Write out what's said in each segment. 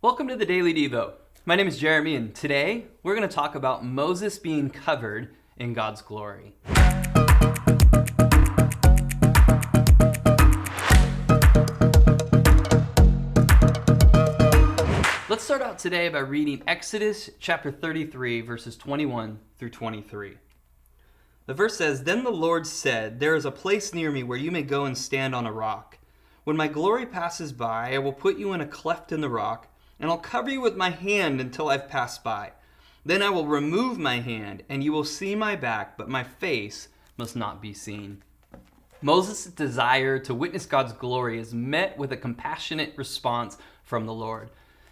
Welcome to the Daily Devo. My name is Jeremy, and today we're going to talk about Moses being covered in God's glory. Let's start out today by reading Exodus chapter 33, verses 21 through 23. The verse says, "Then the Lord said, 'There is a place near me where you may go and stand on a rock. When my glory passes by, I will put you in a cleft in the rock, and I'll cover you with my hand until I've passed by. Then I will remove my hand, and you will see my back, but my face must not be seen.'" Moses' desire to witness God's glory is met with a compassionate response from the Lord.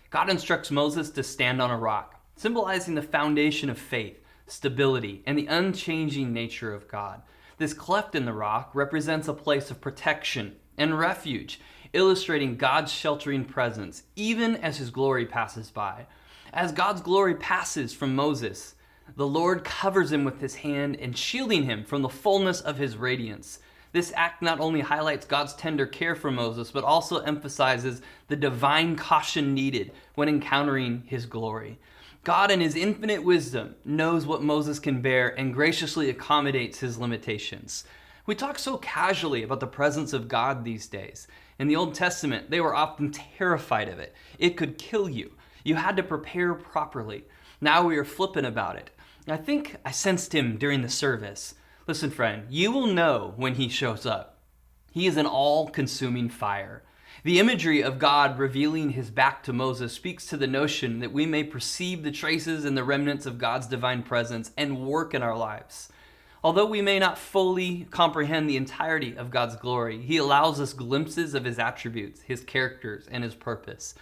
God instructs Moses to stand on a rock, symbolizing the foundation of faith, stability, and the unchanging nature of God. This cleft in the rock represents a place of protection and refuge, illustrating God's sheltering presence, even as his glory passes by. As God's glory passes from Moses, the Lord covers him with his hand and shielding him from the fullness of his radiance. This act not only highlights God's tender care for Moses, but also emphasizes the divine caution needed when encountering his glory. God, in his infinite wisdom, knows what Moses can bear and graciously accommodates his limitations. We talk so casually about the presence of God these days. In the Old Testament, they were often terrified of it. It could kill you. You had to prepare properly. Now we are flippant about it. I think I sensed him during the service. Listen, friend, you will know when he shows up. He is an all-consuming fire. The imagery of God revealing his back to Moses speaks to the notion that we may perceive the traces and the remnants of God's divine presence and work in our lives. Although we may not fully comprehend the entirety of God's glory, he allows us glimpses of his attributes, his characters, and his purpose.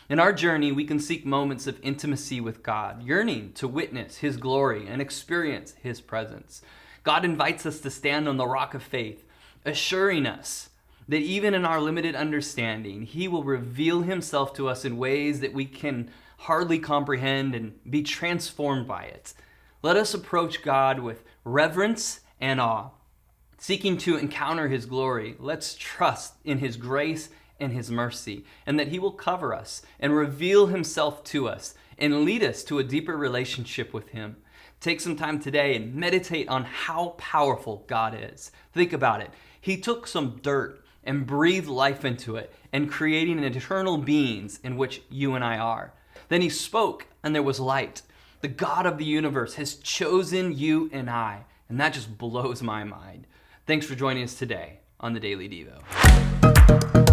In our journey, we can seek moments of intimacy with God, yearning to witness his glory and experience his presence. God invites us to stand on the rock of faith, assuring us that even in our limited understanding, he will reveal himself to us in ways that we can hardly comprehend and be transformed by it. Let us approach God with reverence and awe. Seeking to encounter his glory, let's trust in his grace and his mercy, and that he will cover us and reveal himself to us and lead us to a deeper relationship with him. Take some time today and meditate on how powerful God is. Think about it. He took some dirt and breathed life into it and creating an eternal beings in which you and I are. Then he spoke and there was light. The God of the universe has chosen you and I, and that just blows my mind. Thanks for joining us today on the Daily Devo.